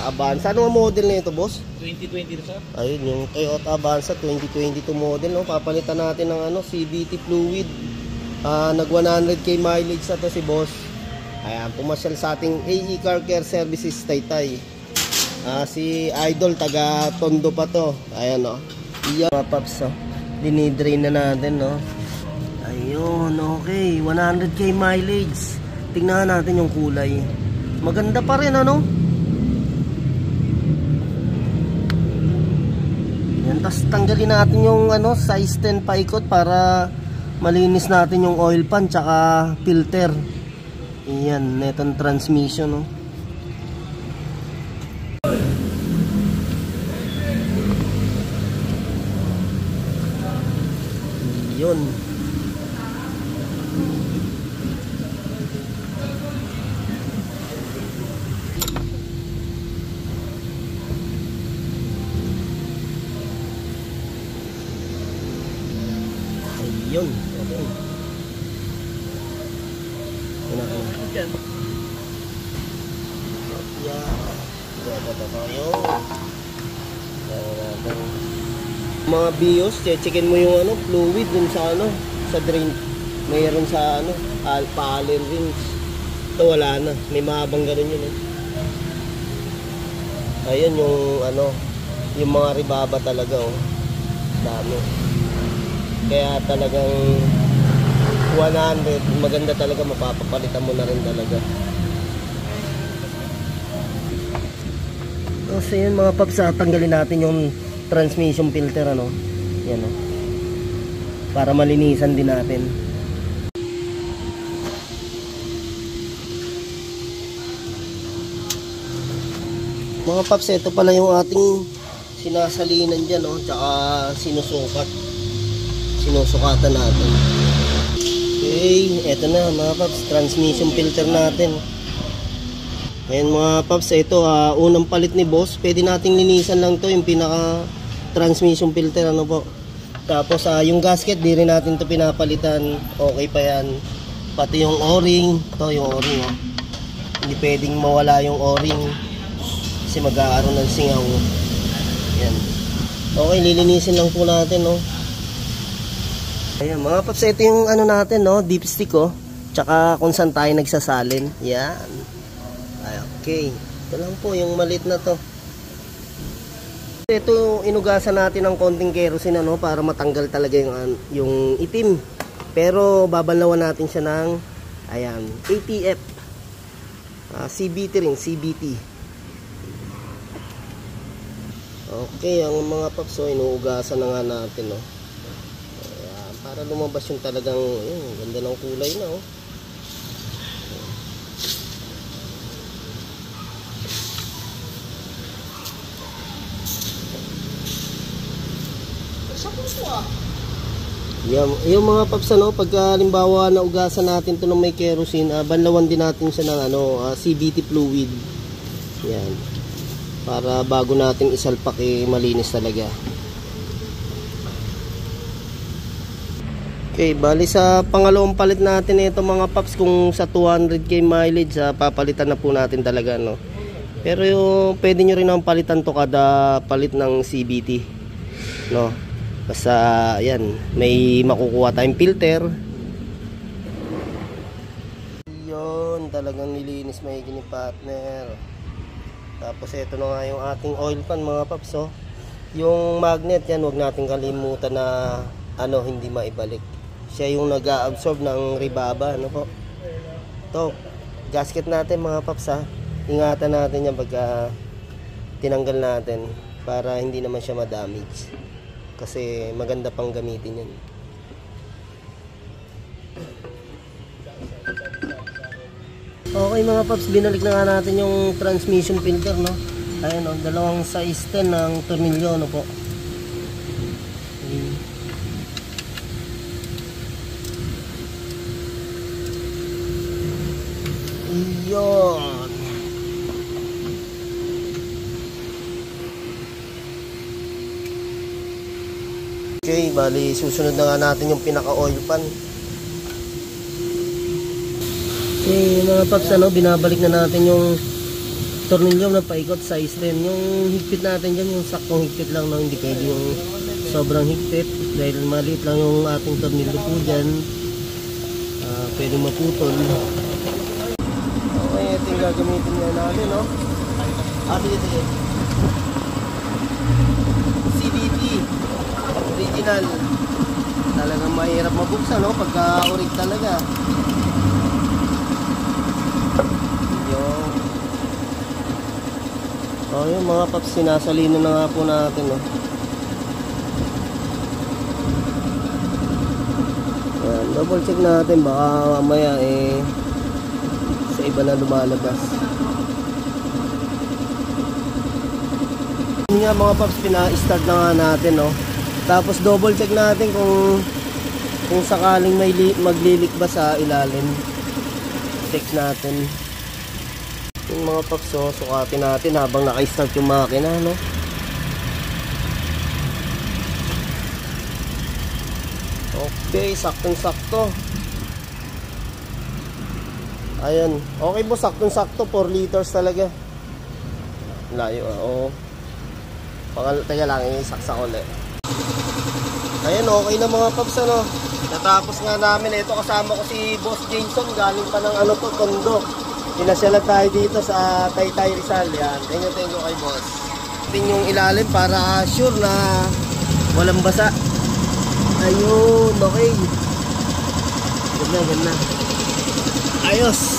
Avanza. Ano ang model nito, boss? 2020 sir. Ayun, yung Toyota Avanza 2022 model, no? Papalitan natin ng ano, CVT fluid. Nag 100k mileage na to si boss. Ayan, pumasyal sa ating AE Car Care Services Taytay. Si Idol, taga Tondo pa to. Ayan, no? Iyan, mga paps, no? Dinidrain na natin, no? Ayun, okay. 100k mileage. Tingnan natin yung kulay. Maganda pa rin, ano? Yan, tas tanggalin natin yung ano, size 10 paikot para malinis natin yung oil pan tsaka filter. Yan, netong transmission, no? Yun. Yun. Okay. Diyan. Mga BIOS, checkin mo yung ano, fluid dun sa ano, sa drain. Mayroon sa ano, pa-allen rings. Ito wala na, may mahabang ganun yun, eh. Ayun yung ano, yung mga ribaba talaga, oh. Dami. Kaya talagang 100, maganda talaga, mapapapalitan mo na rin talaga. So yun mga paps, tanggalin natin yung transmission filter, ano. Yan, oh. Para malinisan din natin. Mga paps, ito pala yung ating sinasalinan dyan, oh. Tsaka sinusukatan natin. Okay, eto na mga paps, transmission filter natin. Ayan mga paps, ito unang palit ni boss. Pwede nating linisan lang to, yung pinaka transmission filter, ano po. Tapos yung gasket, di rin natin to pinapalitan. Okay pa yan. Pati yung o-ring, to yung o-ring, oh. Hindi pwedeng mawala yung o-ring kasi mag-aaron ng singaw. Ayan. Okay, lilinisin lang po natin, no. Ayan mga paps, ito yung ano natin, no, dipstick, oh. Tsaka kung saan tayo nagsasalin. Yan. Ay, okay. Ito lang po yung maliit na to. Ito inugasan natin ng konting kerosene, ano, para matanggal talaga yung itim. Pero babalawan natin siya ng ayan, ATF. CBT rin, CBT. Okay, ang mga paps, so inuugasan na nga natin, no. Para lumabas yung talagang ganda ng kulay na, oh. Yung mga paps, ano, pagka halimbawa na ugasan natin to ng may kerosene, banlawan din natin siya ng ano, CBT fluid. Yan. Para bago natin isalpak, malinis talaga. Okay, bali sa pangalawang palit natin ito mga paps, kung sa 200k mileage, papalitan na po natin talaga, no. Pero pwede nyo rin ang palitan to kada palit ng CBT, no. Basta yan, may makukuha tayong filter. Yun, talagang nilinis maigi ni partner. Tapos ito na nga yung ating oil pan mga paps, oh. Yung magnet yan, huwag natin kalimutan na ano, hindi maibalik. Siya yung nag-absorb ng ribaba, ano po. Ito, gasket natin mga paps, ha. Ingatan natin yan pagka tinanggal natin para hindi naman siya ma-damage. Kasi maganda pang gamitin yan. Okay mga paps, binalik na nga natin yung transmission filter, no. Ayan, oh, dalawang size 10 ng tornilyo, no po. Yun. Okay, bali susunod na nga natin yung pinaka oil pan. Okay mga paps, ano, binabalik na natin yung tornilyo na paikot sa stem. Yung higpit natin dyan, yung saktong higpit lang, no? Hindi pwede yung sobrang higpit dahil maliit lang yung ating tornilyo po dyan. Pwede maputol. Okay, ito yung gagamitin nga natin, no? Sige. CVT original. Talagang mahirap mabuksan, no? Pagka orig talaga. Yung mga paps, sinasalino na nga po natin, no? Yan, double check natin, baka mamaya sa iba na lumalabas. Yun nga mga paps, pina-start na nga natin, no? Tapos double check natin kung sakaling may maglilik ba sa ilalim. Check natin. Yung mga paps, sukatin natin habang naka-start yung makina, no? Okay, saktong-sakto. Ayan. Okay po, saktong-sakto. 4 liters talaga. Layo, oo. Teka lang, isaksak ulit. Ayan, okay na mga paps, ano? Natapos nga namin. Ito, kasama ko si Boss Jason. Galing pa ng Tondo. Pinasyalan tayo dito sa Taytay Rizal. Yan. Thank you kay boss. Tingin yung ilalim para sure na walang basa. Ayun, okay. Ganda. Ayos.